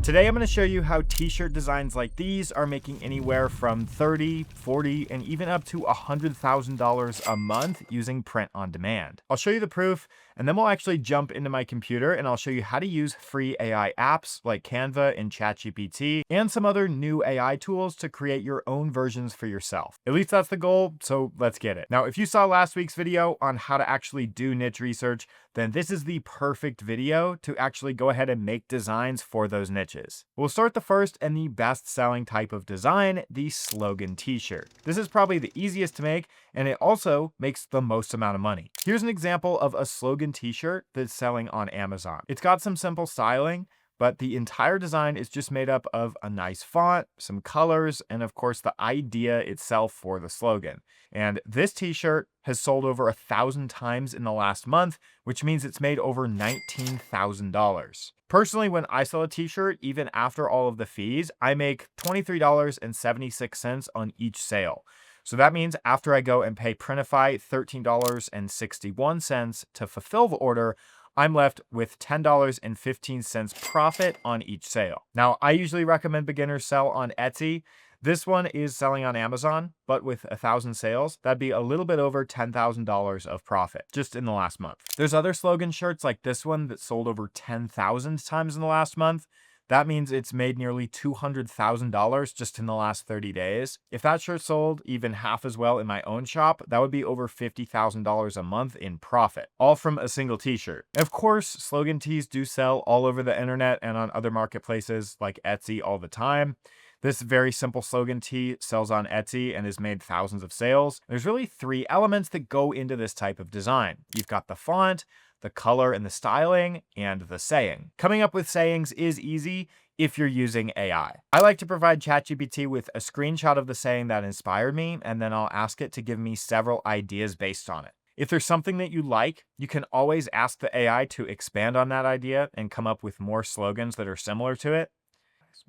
Today I'm going to show you how t-shirt designs like these are making anywhere from $30, $40, and even up to $100,000 a month using print on demand. I'll show you the proof, and then we'll actually jump into my computer and I'll show you how to use free AI apps like Canva and ChatGPT and some other new AI tools to create your own versions for yourself. At least that's the goal, so let's get it. Now, if you saw last week's video on how to actually do niche research, then this is the perfect video to actually go ahead and make designs for those niches. We'll start the first and the best selling type of design, the slogan t-shirt. This is probably the easiest to make, and it also makes the most amount of money. Here's an example of a slogan t-shirt that's selling on Amazon. It's got some simple styling, but the entire design is just made up of a nice font, some colors, and of course the idea itself for the slogan. And this t-shirt has sold over 1,000 times in the last month, which means it's made over $19,000. Personally, when I sell a t-shirt, even after all of the fees, I make $23.76 on each sale. So that means after I go and pay Printify $13.61 to fulfill the order, I'm left with $10.15 profit on each sale. Now, I usually recommend beginners sell on Etsy. This one is selling on Amazon, but with 1,000 sales, that'd be a little bit over $10,000 of profit just in the last month. There's other slogan shirts like this one that sold over 10,000 times in the last month. That means it's made nearly $200,000 just in the last 30 days. If that shirt sold even half as well in my own shop, that would be over $50,000 a month in profit, all from a single t-shirt. Of course, slogan tees do sell all over the internet and on other marketplaces like Etsy all the time. This very simple slogan tee sells on Etsy and has made thousands of sales. There's really 3 elements that go into this type of design. You've got the font, the color and the styling, and the saying. Coming up with sayings is easy if you're using AI. I like to provide ChatGPT with a screenshot of the saying that inspired me, and then I'll ask it to give me several ideas based on it. If there's something that you like, you can always ask the AI to expand on that idea and come up with more slogans that are similar to it.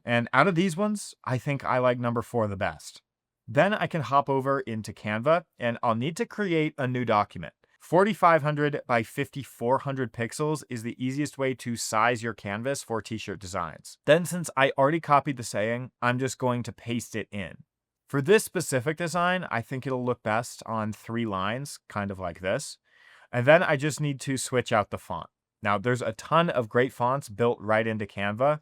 And out of these ones, I think I like number 4 the best. Then I can hop over into Canva and I'll need to create a new document. 4,500 by 5,400 pixels is the easiest way to size your canvas for t-shirt designs. Then since I already copied the saying, I'm just going to paste it in. For this specific design, I think it'll look best on 3 lines, kind of like this. And then I just need to switch out the font. Now there's a ton of great fonts built right into Canva,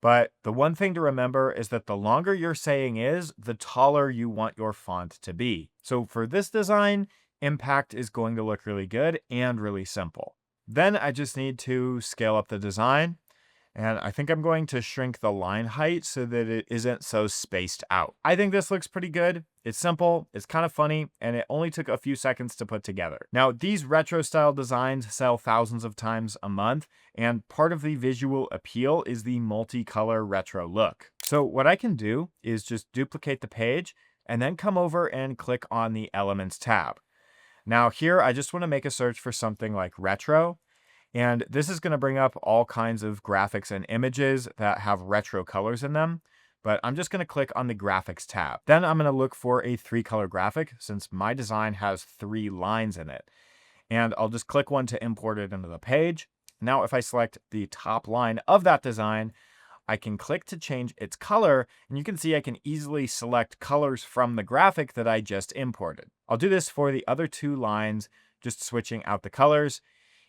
but the one thing to remember is that the longer your saying is, the taller you want your font to be. So for this design, impact is going to look really good and really simple. Then I just need to scale up the design, and I think I'm going to shrink the line height so that it isn't so spaced out. I think this looks pretty good. It's simple, it's kind of funny, and it only took a few seconds to put together. Now, these retro style designs sell thousands of times a month, and part of the visual appeal is the multicolor retro look. So what I can do is just duplicate the page and then come over and click on the Elements tab. Now here, I just want to make a search for something like retro, and this is going to bring up all kinds of graphics and images that have retro colors in them, but I'm just going to click on the Graphics tab. Then I'm going to look for a 3-color graphic since my design has 3 lines in it, and I'll just click one to import it into the page. Now if I select the top line of that design, I can click to change its color, and you can see I can easily select colors from the graphic that I just imported. I'll do this for the other 2 lines, just switching out the colors.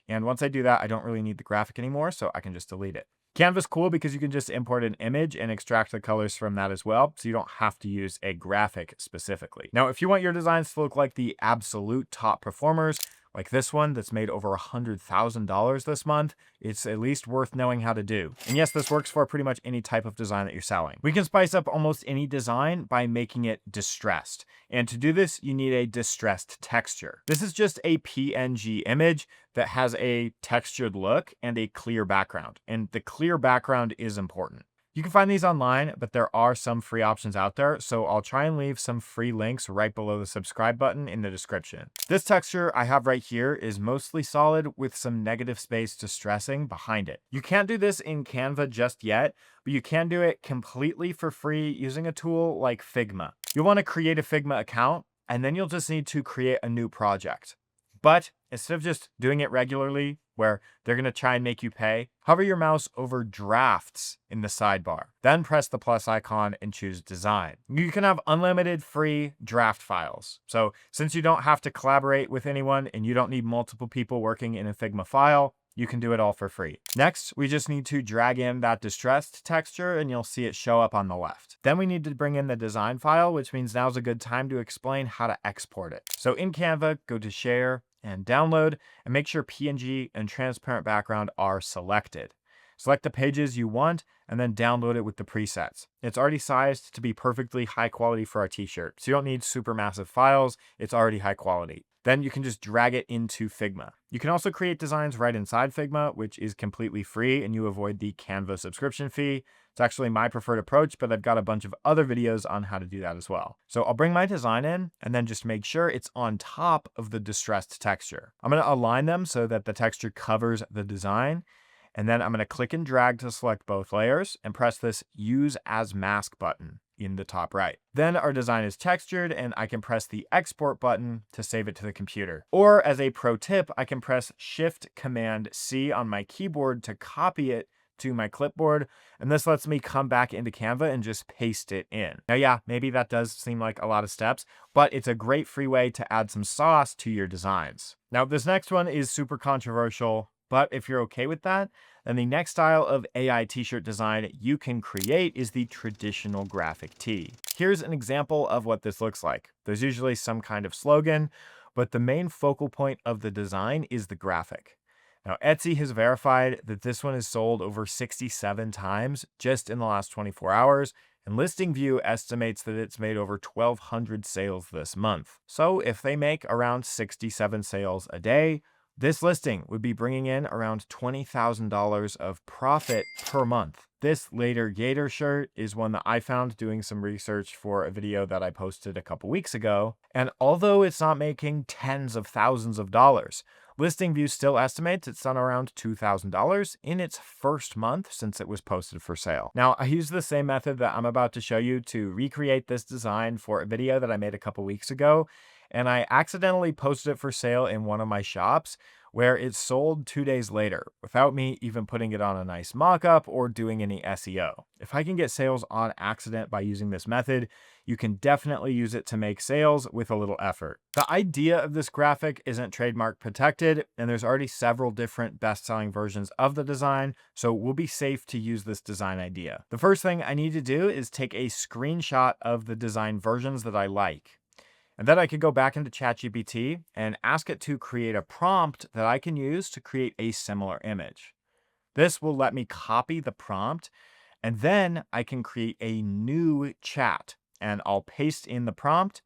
And once I do that, I don't really need the graphic anymore, so I can just delete it. Canva's cool because you can just import an image and extract the colors from that as well, so you don't have to use a graphic specifically. Now, if you want your designs to look like the absolute top performers, like this one that's made over $100,000 this month, it's at least worth knowing how to do. And yes, this works for pretty much any type of design that you're selling. We can spice up almost any design by making it distressed. And to do this, you need a distressed texture. This is just a PNG image that has a textured look and a clear background. And the clear background is important. You can find these online, but there are some free options out there, so I'll try and leave some free links right below the subscribe button in the description. This texture I have right here is mostly solid with some negative space distressing behind it. You can't do this in Canva just yet, but you can do it completely for free using a tool like Figma. You'll want to create a Figma account, and then you'll just need to create a new project. But instead of just doing it regularly, where they're going to try and make you pay, hover your mouse over drafts in the sidebar. Then press the plus icon and choose design. You can have unlimited free draft files. So since you don't have to collaborate with anyone and you don't need multiple people working in a Figma file, you can do it all for free. Next, we just need to drag in that distressed texture and you'll see it show up on the left. Then we need to bring in the design file, which means now's a good time to explain how to export it. So in Canva, go to share and download and make sure PNG and transparent background are selected. Select the pages you want and then download it with the presets. It's already sized to be perfectly high quality for our t-shirt. So you don't need super massive files. It's already high quality. Then you can just drag it into Figma. You can also create designs right inside Figma, which is completely free and you avoid the Canva subscription fee. It's actually my preferred approach, but I've got a bunch of other videos on how to do that as well. So I'll bring my design in and then just make sure it's on top of the distressed texture. I'm going to align them so that the texture covers the design. And then I'm going to click and drag to select both layers and press this Use as Mask button in the top right. Then our design is textured and I can press the Export button to save it to the computer. Or as a pro tip, I can press Shift-Command-C on my keyboard to copy it to my clipboard, and this lets me come back into Canva and just paste it in. Now, yeah, maybe that does seem like a lot of steps, but it's a great free way to add some sauce to your designs. Now, this next one is super controversial, but if you're okay with that, then the next style of AI t-shirt design you can create is the traditional graphic tee. Here's an example of what this looks like. There's usually some kind of slogan, but the main focal point of the design is the graphic. Now, Etsy has verified that this one is sold over 67 times just in the last 24 hours, and Listing View estimates that it's made over 1,200 sales this month. So if they make around 67 sales a day, this listing would be bringing in around $20,000 of profit per month. This Later Gator shirt is one that I found doing some research for a video that I posted a couple weeks ago. And although it's not making tens of thousands of dollars, Listing View still estimates it's done around $2,000 in its first month since it was posted for sale. Now, I used the same method that I'm about to show you to recreate this design for a video that I made a couple weeks ago, and I accidentally posted it for sale in one of my shops where it sold 2 days later without me even putting it on a nice mock-up or doing any SEO. If I can get sales on accident by using this method, you can definitely use it to make sales with a little effort. The idea of this graphic isn't trademark protected, and there's already several different best-selling versions of the design, so we'll be safe to use this design idea. The first thing I need to do is take a screenshot of the design versions that I like. And then I could go back into ChatGPT and ask it to create a prompt that I can use to create a similar image. This will let me copy the prompt, and then I can create a new chat. And I'll paste in the prompt,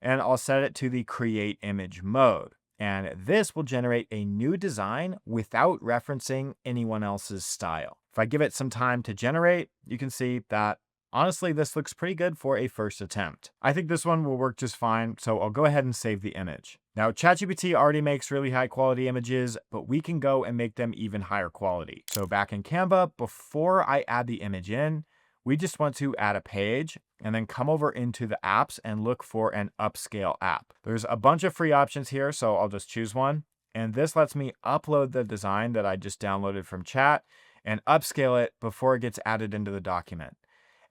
and I'll set it to the create image mode. And this will generate a new design without referencing anyone else's style. If I give it some time to generate, you can see that honestly, this looks pretty good for a first attempt. I think this one will work just fine, so I'll go ahead and save the image. Now, ChatGPT already makes really high quality images, but we can go and make them even higher quality. So back in Canva, before I add the image in, we just want to add a page and then come over into the apps and look for an upscale app. There's a bunch of free options here, so I'll just choose one. And this lets me upload the design that I just downloaded from chat and upscale it before it gets added into the document.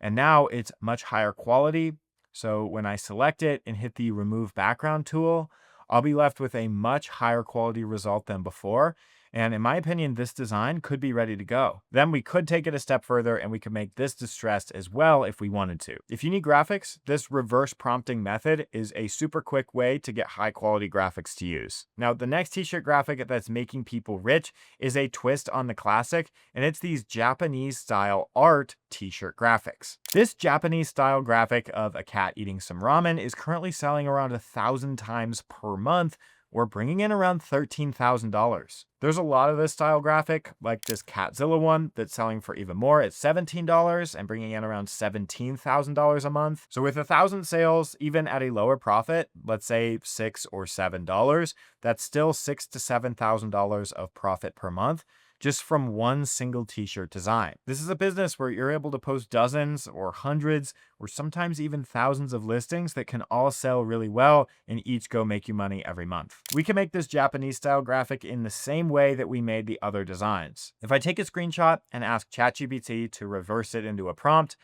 And now it's much higher quality. So when I select it and hit the remove background tool, I'll be left with a much higher quality result than before. And in my opinion, this design could be ready to go. Then we could take it a step further and we could make this distressed as well if we wanted to. If you need graphics, this reverse prompting method is a super quick way to get high quality graphics to use. Now, the next t-shirt graphic that's making people rich is a twist on the classic, and it's these Japanese style art t-shirt graphics. This Japanese style graphic of a cat eating some ramen is currently selling around 1,000 times per month. We're bringing in around $13,000. There's a lot of this style graphic, like this Catzilla one that's selling for even more at $17 and bringing in around $17,000 a month. So with 1,000 sales, even at a lower profit, let's say $6 or $7, that's still $6,000 to $7,000 of profit per month. just from one single t-shirt design. This is a business where you're able to post dozens or hundreds or sometimes even thousands of listings that can all sell really well and each go make you money every month. We can make this Japanese style graphic in the same way that we made the other designs. If I take a screenshot and ask ChatGPT to reverse it into a prompt,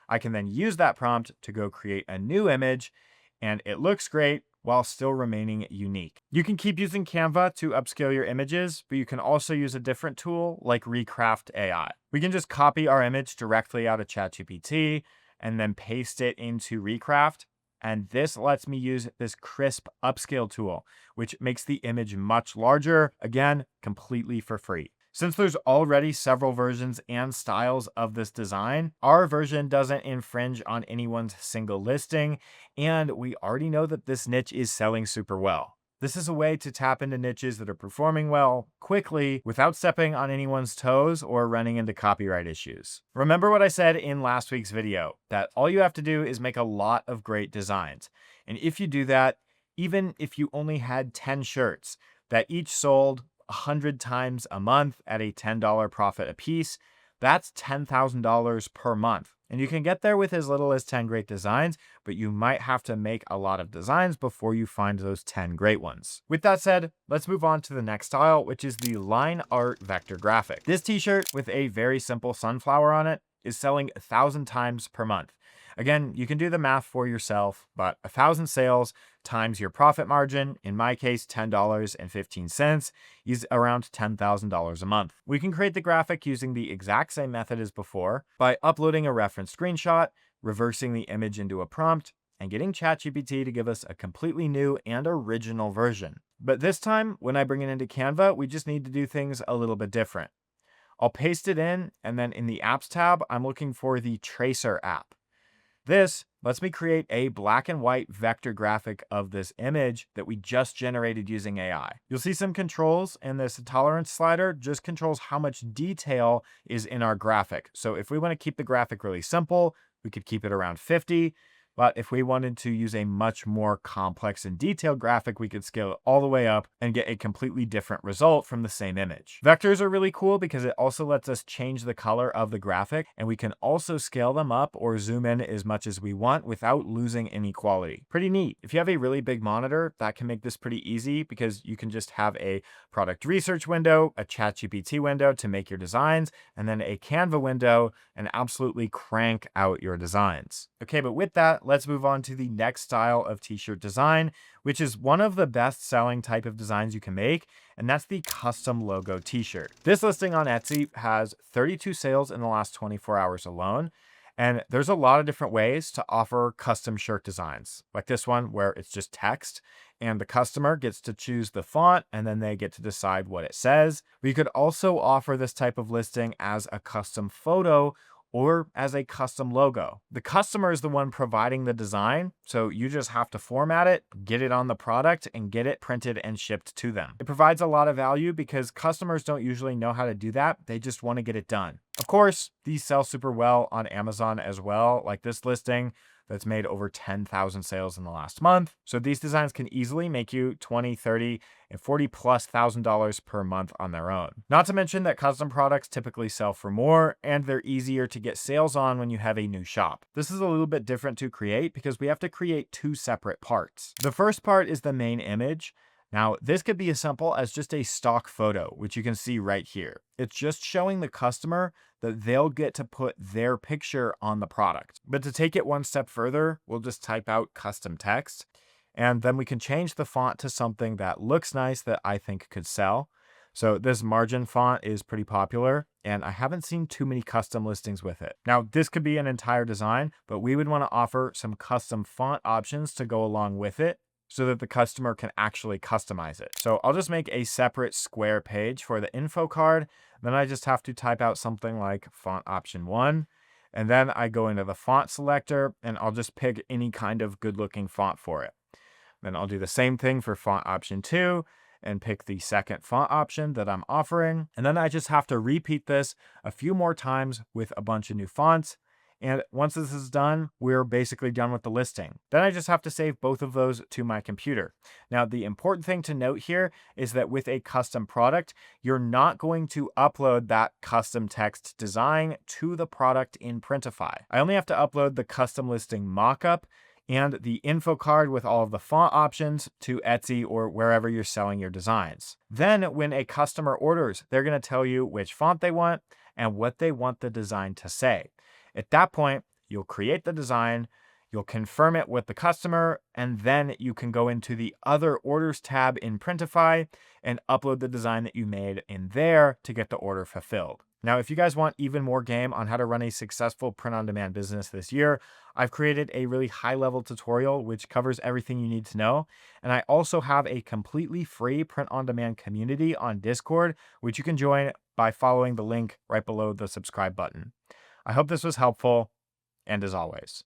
I can then use that prompt to go create a new image, and it looks great while still remaining unique. You can keep using Canva to upscale your images, but you can also use a different tool like Recraft AI. We can just copy our image directly out of ChatGPT and then paste it into Recraft. And this lets me use this crisp upscale tool, which makes the image much larger, again, completely for free. Since there's already several versions and styles of this design, our version doesn't infringe on anyone's single listing, and we already know that this niche is selling super well. This is a way to tap into niches that are performing well quickly without stepping on anyone's toes or running into copyright issues. Remember what I said in last week's video, that all you have to do is make a lot of great designs. And if you do that, even if you only had 10 shirts that each sold 100 times a month at a $10 profit a piece, that's $10,000 per month. And you can get there with as little as 10 great designs, but you might have to make a lot of designs before you find those 10 great ones. With that said, let's move on to the next style, which is the line art vector graphic. This t-shirt with a very simple sunflower on it is selling 1,000 times per month. Again, you can do the math for yourself, but 1,000 sales times your profit margin, in my case, $10.15, is around $10,000 a month. We can create the graphic using the exact same method as before by uploading a reference screenshot, reversing the image into a prompt, and getting ChatGPT to give us a completely new and original version. But this time, when I bring it into Canva, we just need to do things a little bit different. I'll paste it in, and then in the Apps tab, I'm looking for the Tracer app. This lets me create a black and white vector graphic of this image that we just generated using AI. You'll see some controls, and this tolerance slider just controls how much detail is in our graphic. So if we want to keep the graphic really simple, we could keep it around 50. But if we wanted to use a much more complex and detailed graphic, we could scale it all the way up and get a completely different result from the same image. Vectors are really cool because it also lets us change the color of the graphic, and we can also scale them up or zoom in as much as we want without losing any quality. Pretty neat. If you have a really big monitor, that can make this pretty easy because you can just have a product research window, a ChatGPT window to make your designs, and then a Canva window, and absolutely crank out your designs. Okay, but with that, let's move on to the next style of t-shirt design, which is one of the best selling type of designs you can make, and that's the custom logo t-shirt. This listing on Etsy has 32 sales in the last 24 hours alone. And there's a lot of different ways to offer custom shirt designs, like this one where it's just text and the customer gets to choose the font and then they get to decide what it says. We could also offer this type of listing as a custom photo or as a custom logo. The customer is the one providing the design, so you just have to format it, get it on the product, and get it printed and shipped to them. It provides a lot of value because customers don't usually know how to do that. They just want to get it done. Of course, these sell super well on Amazon as well, like this listing that's made over 10,000 sales in the last month. So these designs can easily make you $20, $30, and $40,000+ per month on their own. Not to mention that custom products typically sell for more, and they're easier to get sales on when you have a new shop. This is a little bit different to create because we have to create two separate parts. The first part is the main image. Now, this could be as simple as just a stock photo, which you can see right here. It's just showing the customer that they'll get to put their picture on the product. But to take it one step further, we'll just type out custom text, and then we can change the font to something that looks nice that I think could sell. So this margin font is pretty popular, and I haven't seen too many custom listings with it. Now, this could be an entire design, but we would want to offer some custom font options to go along with it, so that the customer can actually customize it. So I'll just make a separate square page for the info card. Then I just have to type out something like font option 1. And then I go into the font selector and I'll just pick any kind of good looking font for it. Then I'll do the same thing for font option 2 and pick the second font option that I'm offering. And then I just have to repeat this a few more times with a bunch of new fonts. And once this is done, we're basically done with the listing. Then I just have to save both of those to my computer. Now, the important thing to note here is that with a custom product, you're not going to upload that custom text design to the product in Printify. I only have to upload the custom listing mockup and the info card with all of the font options to Etsy or wherever you're selling your designs. Then when a customer orders, they're going to tell you which font they want and what they want the design to say. At that point, you'll create the design, you'll confirm it with the customer, and then you can go into the other orders tab in Printify and upload the design that you made in there to get the order fulfilled. Now, if you guys want even more game on how to run a successful print-on-demand business this year, I've created a really high-level tutorial which covers everything you need to know. And I also have a completely free print-on-demand community on Discord, which you can join by following the link right below the subscribe button. I hope this was helpful, and as always,